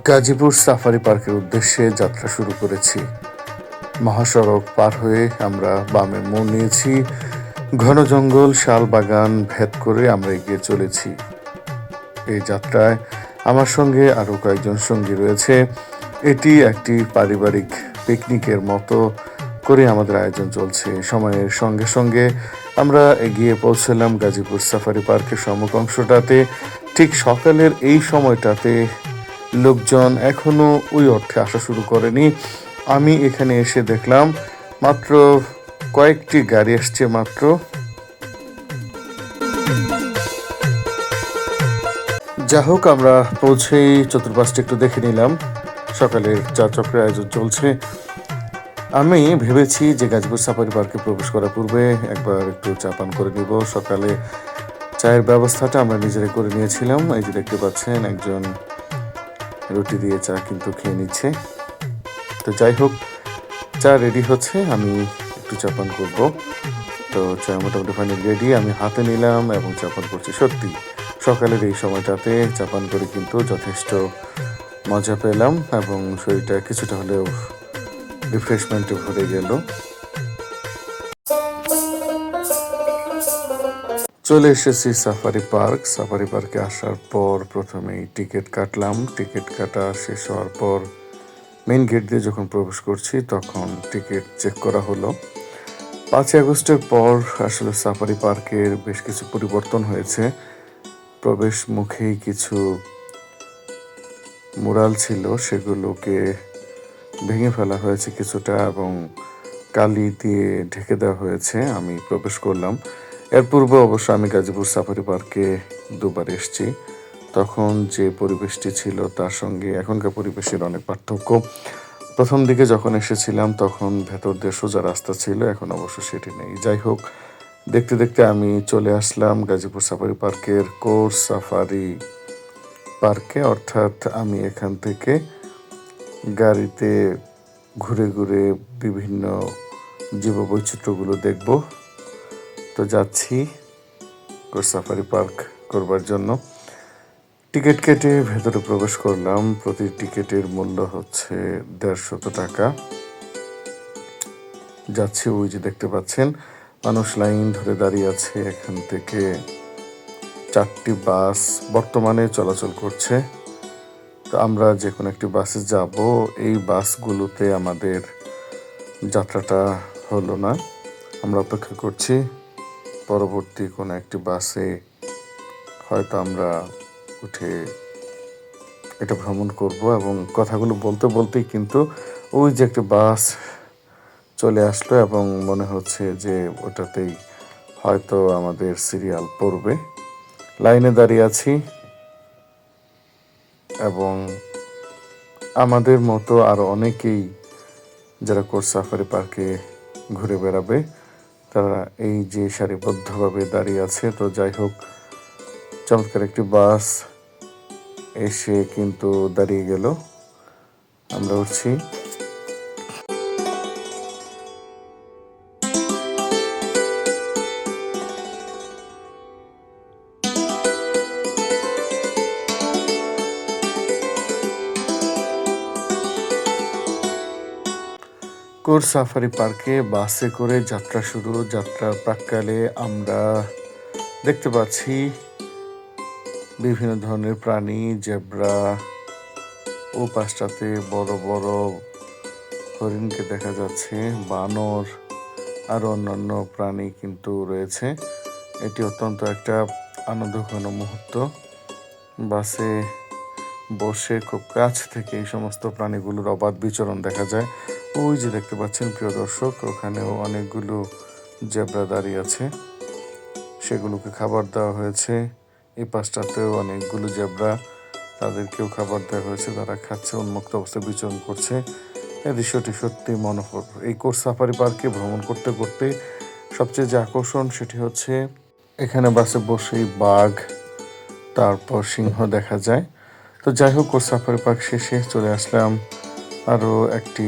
Gazipur safari পার্কের উদ্দেশ্যে যাত্রা শুরু করেছি। মহাসড়ক পার হয়ে আমরা বামে মোড় নিয়েছি। ঘন জঙ্গল, শাল বাগান ভেদ করে আমরা এগিয়ে চলেছি। এই যাত্রায় আমার সঙ্গে আরও কয়েকজন সঙ্গী রয়েছে। এটি একটি পারিবারিক পিকনিকের মতো করে আমাদের আয়োজন চলছে। সময়ের সঙ্গে সঙ্গে আমরা এগিয়ে পৌঁছলাম গাজীপুর সাফারি পার্কের সম্মুখ অংশটাতে। ঠিক সকালের এই সময়টাতে লোকজন এখনো ওই অর্থে আসা শুরু করেনি। আমি এখানে এসে দেখলাম মাত্র কয়েকটি গাড়ি আসছে মাত্র। যা হোক, আমরা পৌঁছেই চতুর্পাশটা একটু দেখে নিলাম। সকালের চা চক্রের আয়োজন চলছে। আমি ভেবেছি যে গাজীপুর সাফারি পার্কে প্রবেশ করার পূর্বে একবার একটু চা পান করে নিব। সকালে চায়ের ব্যবস্থাটা আমরা নিজেরাই করে নিয়েছিলাম। এই যে দেখতে পাচ্ছেন, একজন রুটি দিয়ে চা কিন্তু খেয়ে নিচ্ছে। তো যাই হোক, চা রেডি হচ্ছে, আমি একটু চা পান করবো। তো চা মোটামুটি ফাইনাল রেডি, আমি হাতে নিলাম এবং চা পান করছি। সত্যি সকালের এই সময়টাতে চা পান করে কিন্তু যথেষ্ট মজা পেলাম এবং শরীরটা কিছুটা হলেও রিফ্রেশমেন্টে ভরে গেল। চলে এসেছি সাফারি পার্ক। সাফারি পার্কে আসার পর প্রথমেই টিকিট কাটলাম। টিকিট কাটা শেষ হওয়ার পর মেইন গেট দিয়ে যখন প্রবেশ করছি তখন টিকিট চেক করা হলো। 5 আগস্টের পর আসলে সাফারি পার্কের বেশ কিছু পরিবর্তন হয়েছে। প্রবেশ মুখেই কিছু মুরাল ছিল, সেগুলোকে ভেঙে ফেলা হয়েছে কিছুটা এবং কালি দিয়ে ঢেকে দেওয়া হয়েছে। আমি প্রবেশ করলাম। এর পূর্বে অবশ্য আমি গাজীপুর সাফারি পার্কে দুবার এসেছি। তখন যে পরিবেশটি ছিল তার সঙ্গে এখনকার পরিবেশের অনেক পার্থক্য। প্রথম দিকে যখন এসেছিলাম তখন ভেতর দিয়ে সোজা রাস্তা ছিল, এখন অবশ্য সেটি নেই। যাই হোক, দেখতে দেখতে আমি চলে আসলাম গাজীপুর সাফারি পার্কের কোর সাফারি পার্কে। অর্থাৎ আমি এখান থেকে গাড়িতে ঘুরে ঘুরে বিভিন্ন জীববৈচিত্র্যগুলো দেখব। তো যাচ্ছি কোর সাফারি পার্ক করবার জন্য। টিকিট কেটে ভেতরে প্রবেশ করলাম। প্রতি টিকিটের মূল্য হচ্ছে 150 টাকা। যাচ্ছি, ওই যে দেখতে পাচ্ছেন মানুষ লাইন ধরে দাঁড়িয়ে আছে। এখান থেকে 4টি বাস বর্তমানে চলাচল করছে। তো আমরা যে কোনো একটি বাসে যাব। এই বাসগুলোতে আমাদের যাত্রাটা হলো না, আমরা অপেক্ষা করছি পরবর্তী কোনো একটি বাসে হয়তো আমরা উঠে এটা ভ্রমণ করব। এবং কথাগুলো বলতে বলতেই কিন্তু ওই যে একটা বাস চলে আসলো এবং মনে হচ্ছে যে ওটাতেই হয়তো আমাদের সিরিয়াল পড়বে। লাইনে দাঁড়িয়ে আছি এবং আমাদের মতো আরও অনেকেই যারা কোর সাফারি পার্কে ঘুরে বেড়াবে তারা এই যে সারিবদ্ধভাবে দাঁড়িয়ে আছে। তো যাই হোক, চমৎকার একটি বাস এসে কিন্তু দাঁড়িয়ে গেল। আমরা উঠছি। কোর সাফারি পার্কে বাসে করে যাত্রা শুরু। যাত্রার প্রাক্কালে আমরা দেখতে পাচ্ছি বিভিন্ন ধরনের প্রাণী, জেব্রা, ও পাশটাতে বড় বড় হরিণকে দেখা যাচ্ছে, বানর, আরও অন্যান্য প্রাণী কিন্তু রয়েছে। এটি অত্যন্ত একটা আনন্দঘন মুহূর্ত। বাসে বসে খুব কাছ থেকে এই সমস্ত প্রাণীগুলোর অবাধ বিচরণ দেখা যায়। ওই যে দেখতে পাচ্ছেন প্রিয় দর্শক, ওখানেও অনেকগুলো জেব্রা দাঁড়িয়ে আছে, সেগুলোকে খাবার দেওয়া হয়েছে। এই পাশটাতেও অনেকগুলো জেব্রা, তাদেরকেও খাবার দেওয়া হয়েছে, তারা খাচ্ছে, উন্মুক্ত অবস্থায় বিচরণ করছে। এই দৃশ্যটি সত্যি মনোহর। এই কোর সাফারি পার্কে ভ্রমণ করতে করতে সবচেয়ে যে আকর্ষণ সেটি হচ্ছে এখানে বাসে বসেই বাঘ, তারপর সিংহ দেখা যায়। তো যাই হোক, কোর সাফারি পার্ক শেষে চলে আসলাম আরও একটি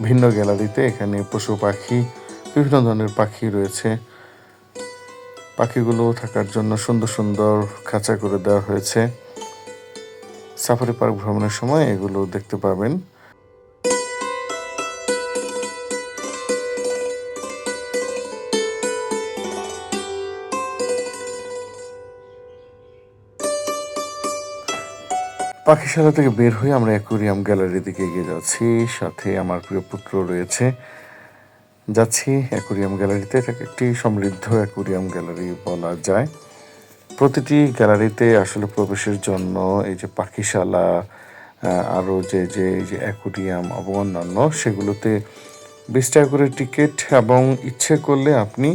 ভিন্ন গ্যালারিতে। এখানে পশু পাখি, বিভিন্ন ধরনের পাখি রয়েছে। পাখিগুলো থাকার জন্য সুন্দর সুন্দর খাঁচা করে দেওয়া হয়েছে। সাফারি পার্ক ভ্রমণের সময় এগুলো দেখতে পাবেন। পাখিশালা থেকে বের হয়ে আমরা অ্যাকুরিয়াম গ্যালারির দিকে এগিয়ে যাচ্ছি, সাথে আমার প্রিয় পুত্র রয়েছে। যাচ্ছি অ্যাকুরিয়াম গ্যালারিতে। এটাকে একটি সমৃদ্ধ অ্যাকুরিয়াম গ্যালারি বলা যায়। প্রতিটি গ্যালারিতে আসলে প্রবেশের জন্য এই যে পাখিশালা, আরও এই যে অ্যাকুরিয়াম এবং অন্যান্য, সেগুলোতে 20 টাকা করে টিকিট, এবং ইচ্ছে করলে আপনি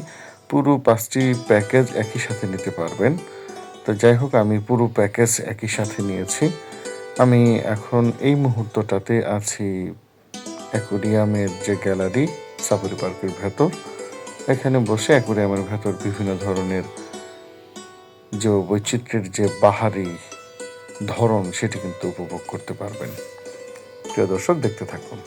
পুরো 5টি প্যাকেজ একই সাথে নিতে পারবেন। তো যাই হোক, আমি পুরো প্যাকেজ একই সাথে নিয়েছি। আমি এখন এই মুহূর্তটাতে আছি অ্যাকুরিয়ামের যে গ্যালারি সাফারি পার্কের ভেতর। এখানে বসে অ্যাকুরিয়ামের ভেতর বিভিন্ন ধরনের যে বৈচিত্র্যের যে বাহারি ধরন, সেটি কিন্তু উপভোগ করতে পারবেন। প্রিয় দর্শক, দেখতে থাকুন।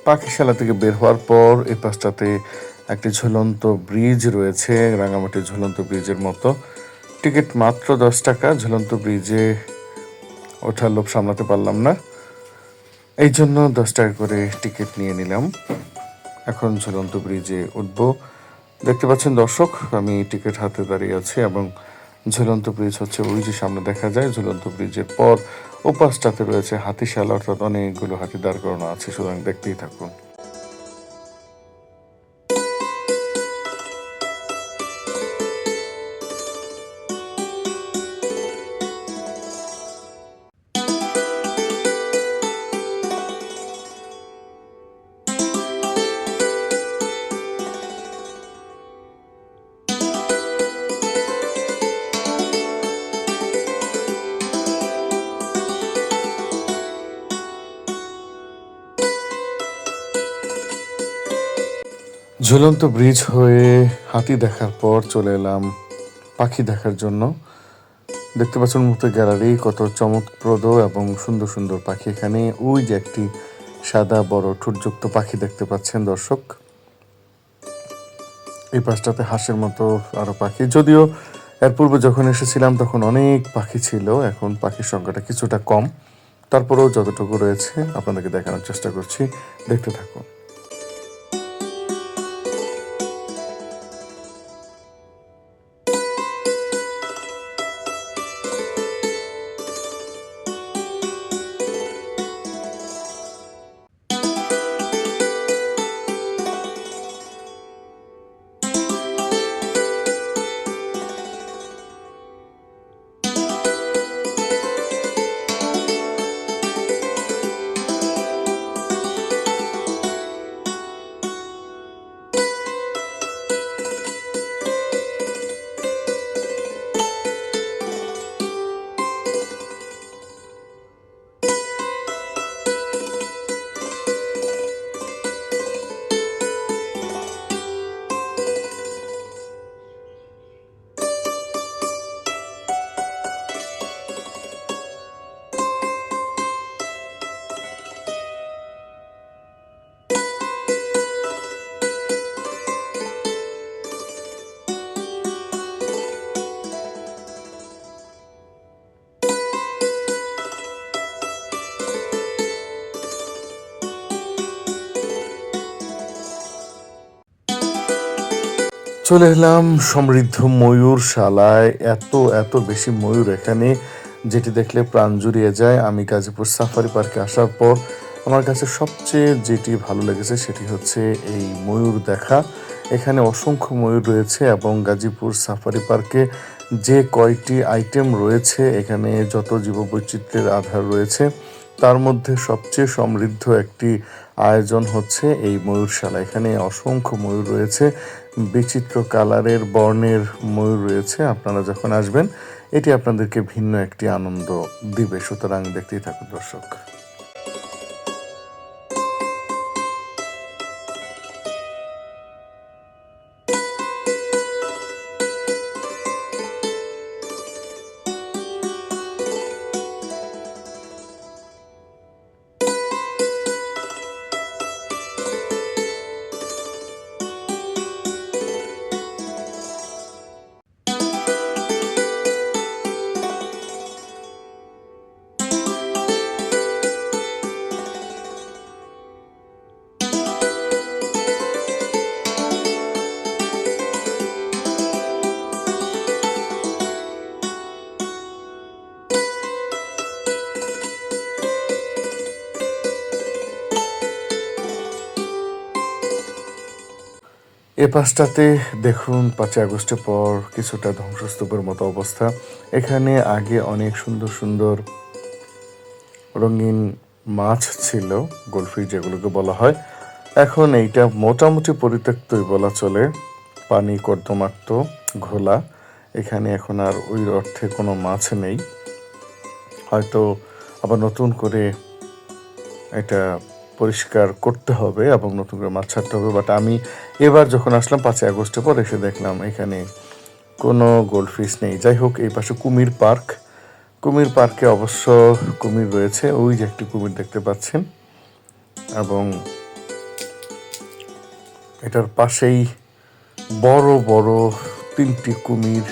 পাখিশালা থেকে বের হওয়ার পর এই পাশটাতে একটি ঝুলন্ত ব্রিজ রয়েছে, রাঙামাটি ঝুলন্ত ব্রিজের মতো। টিকিট মাত্র 10 টাকা। ঝুলন্ত ব্রিজে ওঠার লোভ সামলাতে পারলাম না, এই জন্য 10 টাকা করে টিকিট নিয়ে নিলাম। এখন ঝুলন্ত ব্রিজে উঠব। দেখতে পাচ্ছেন দর্শক, আমি টিকিট হাতে দাঁড়িয়ে আছি, এবং ঝুলন্ত ব্রিজ হচ্ছে ওই যে সামনে দেখা যায়। ঝুলন্ত ব্রিজের পর ওপাশটাতে রয়েছে হাতিশালা, অর্থাৎ অনেকগুলো হাতি দাঁড় করানো আছে, সুতরাং দেখতেই থাকুন। ঝুলন্ত ব্রিজ হয়ে হাতি দেখার পর চলে এলাম পাখি দেখার জন্য। দেখতে পাচ্ছেন মুক্ত গ্যালারি, কত চমকপ্রদ এবং সুন্দর সুন্দর পাখি এখানে। ওই যে একটি সাদা বড় ঠোঁটযুক্ত পাখি দেখতে পাচ্ছেন দর্শক। এই পাশটাতে হাঁসের মতো আরো পাখি, যদিও এর পূর্বে যখন এসেছিলাম তখন অনেক পাখি ছিল, এখন পাখির সংখ্যাটা কিছুটা কম। তারপরেও যতটুকু রয়েছে আপনাদেরকে দেখানোর চেষ্টা করছি, দেখতে থাকুন। চলে এলাম সমৃদ্ধ ময়ূরশালায়। এত এত বেশি ময়ূর এখানে, যেটি দেখলে প্রাণ জুড়িয়ে যায়। আমি গাজীপুর সাফারি পার্কে আসার পর আমার কাছে সবচেয়ে যেটি ভালো লেগেছে সেটি হচ্ছে এই ময়ূর দেখা। এখানে অসংখ্য ময়ূর রয়েছে এবং গাজীপুর সাফারি পার্কে যে কয়টি আইটেম রয়েছে, এখানে যত জীববৈচিত্র্যের আধার রয়েছে তার মধ্যে সবচেয়ে সমৃদ্ধ একটি আয়োজন হচ্ছে এই ময়ূরশালা। এখানে অসংখ্য ময়ূর রয়েছে, বিচিত্র কালারের বর্ণের ময়ূর রয়েছে। আপনারা যখন আসবেন এটি আপনাদেরকে ভিন্ন একটি আনন্দ দিবে, সুতরাং দেখতেই থাকুন দর্শক। এ পাশটাতে দেখুন 5ই আগস্টের পর কিছুটা ধ্বংসস্তূপের মতো অবস্থা। এখানে আগে অনেক সুন্দর সুন্দর রঙিন মাছ ছিল, গোল্ডফিশ যেগুলোকে বলা হয়। এখন এইটা মোটামুটি পরিত্যক্তই বলা চলে, পানি কর্দমাক্ত, ঘোলা। এখানে এখন আর ওই অর্থে কোনো মাছ নেই, হয়তো আবার নতুন করে এটা পরিষ্কার করতে হবে এবং নতুন করে মাছ ছাড়তে হবে। বাট আমি এবার যখন আসলাম 5ই আগস্টের পর এসে দেখলাম এখানে কোনো গোল্ডফিশ নেই। যাই হোক, এই পাশে কুমির পার্ক। কুমির পার্কে অবশ্য কুমির রয়েছে, ওই যে একটি কুমির দেখতে পাচ্ছেন, এবং এটার পাশেই বড় বড় 3টি কুমির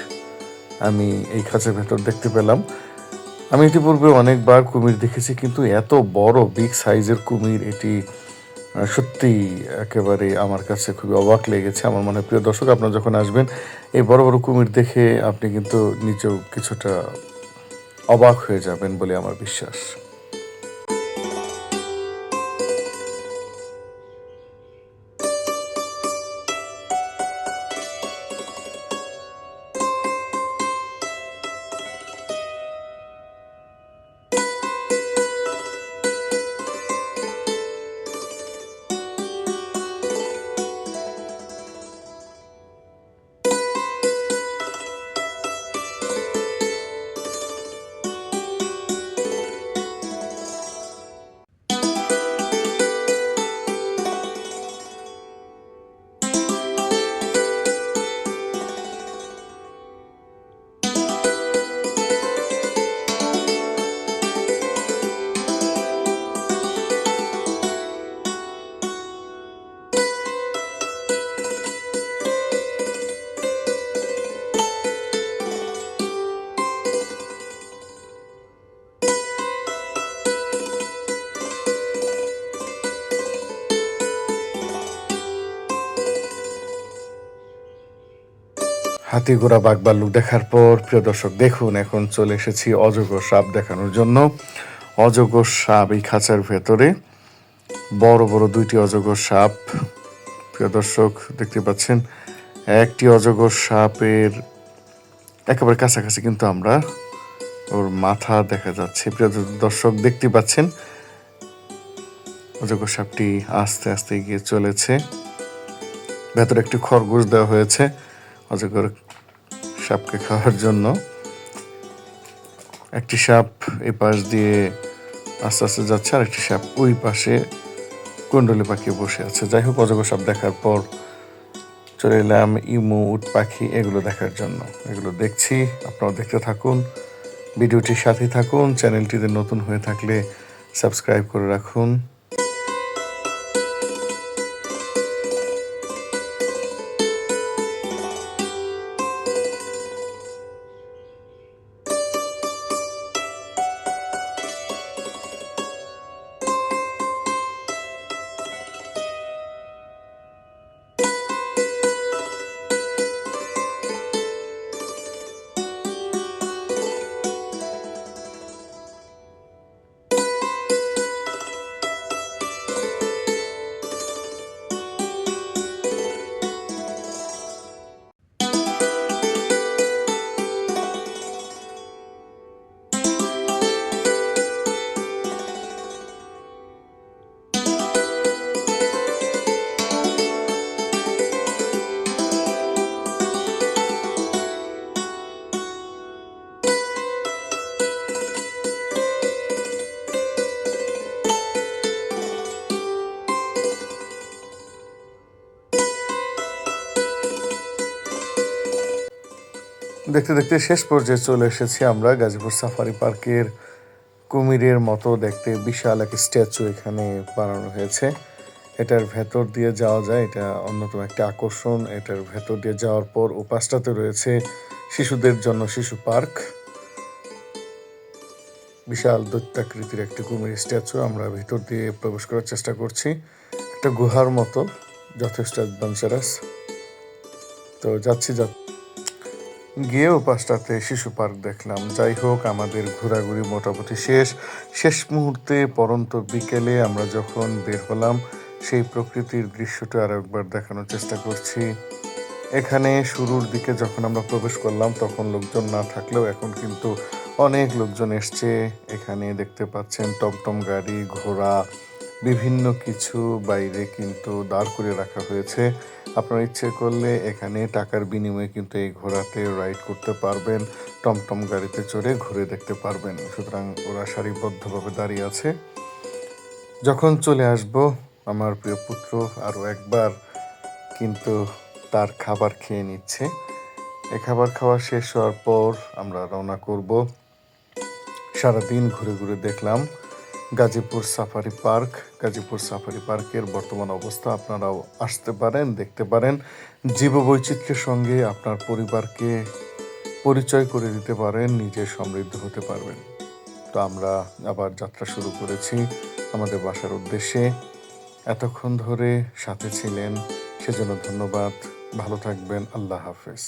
আমি এই খাঁচার ভেতর দেখতে পেলাম। আমি ইতিপূর্বে অনেকবার কুমির দেখেছি, কিন্তু এত বড় বিগ সাইজের কুমির এটি সত্যি একেবারে আমার কাছে খুবই অবাক লেগেছে। আমার মনে হয় প্রিয় দর্শক, আপনারা যখন আসবেন এই বড় বড় কুমির দেখে আপনি কিন্তু নিজেও কিছুটা অবাক হয়ে যাবেন বলে আমার বিশ্বাস। হাতি ঘোড়া বাঘ ভাল্লুক দেখার পর প্রিয় দর্শক দেখুন, এখন চলে এসেছি অজগর সাপ দেখানোর জন্য। অজগর সাপ এই খাঁচার ভেতরে, বড় বড় 2টি অজগর সাপ। প্রিয় দর্শক দেখতে পাচ্ছেন, একটি অজগর সাপের একেবারে কাছাকাছি কিন্তু আমরা ওর মাথা দেখা যাচ্ছে। প্রিয় দর্শক দেখতে পাচ্ছেন অজগর সাপটি আস্তে আস্তে এগিয়ে চলেছে। ভেতরে একটি খরগোশ দেওয়া হয়েছে অজগর সাপকে খাওয়ার জন্য। একটি সাপ এই পাশ দিয়ে আস্তে আস্তে যাচ্ছে, আর একটি সাপ ওই পাশে কুণ্ডলি পাখি বসে আছে। যাই হোক, অজগর সাপ দেখার পর চলে এলাম ইমু, উট পাখি এগুলো দেখার জন্য। এগুলো দেখছি, আপনারা দেখতে থাকুন, ভিডিওটির সাথে থাকুন। চ্যানেলটিতে নতুন হয়ে থাকলে সাবস্ক্রাইব করে রাখুন। দেখতে দেখতে শেষ পর্যায়ে চলে এসেছি আমরা গাজীপুর সাফারি পার্কের কুমিরের মতো দেখতে বিশাল এক স্ট্যাচু এখানে বানানো হয়েছে। এটার ভেতর দিয়ে যাওয়া যায়, এটা অন্যতম একটা আকর্ষণ। এটার ভেতর দিয়ে যাওয়ার পর ওপাশটাতে রয়েছে শিশুদের জন্য শিশু পার্ক। বিশাল দৈত্যাকৃতির একটি কুমির স্ট্যাচু। আমরা ভিতর দিয়ে প্রবেশ করার চেষ্টা করছি, একটা গুহার মতো, যথেষ্ট অ্যাডভেঞ্চারাস। তো যাচ্ছি গিয়ে ওপাশটাতে শিশু পার্ক দেখলাম। যাই হোক, আমাদের ঘোরাঘুরি মোটামুটি শেষ মুহূর্তে পরন্ত বিকেলে আমরা যখন বের হলাম, সেই প্রকৃতির দৃশ্যটা আরো একবার দেখানোর চেষ্টা করছি। এখানে শুরুর দিকে যখন আমরা প্রবেশ করলাম তখন লোকজন না থাকলেও এখন কিন্তু অনেক লোকজন এসছে। এখানে দেখতে পাচ্ছেন টমটম গাড়ি, ঘোড়া, বিভিন্ন কিছু বাইরে কিন্তু দাঁড় করে রাখা হয়েছে। আপনার ইচ্ছে করলে এখানে টাকার বিনিময়ে কিন্তু এই ঘোড়াতে রাইড করতে পারবেন, টমটম গাড়িতে চড়ে ঘুরে দেখতে পারবেন। সুতরাং ওরা সারিবদ্ধভাবে দাঁড়িয়ে আছে। যখন চলে আসব, আমার প্রিয় পুত্র আরও একবার কিন্তু তার খাবার খেয়ে নিচ্ছে। এই খাবার খাওয়া শেষ হওয়ার পর আমরা রওনা করব। সারাদিন ঘুরে ঘুরে দেখলাম Gazipur safari park. Gazipur safari পার্কের বর্তমান অবস্থা আপনারাও আসতে পারেন, দেখতে পারেন। জীববৈচিত্র্যের সঙ্গে আপনার পরিবারকে পরিচয় করে দিতে পারেন, নিজে সমৃদ্ধ হতে পারবেন। তো আমরা আবার যাত্রা শুরু করেছি আমাদের বাসার উদ্দেশ্যে। এতক্ষণ ধরে সাথে ছিলেন সেজন্য ধন্যবাদ। ভালো থাকবেন। আল্লাহ হাফেজ।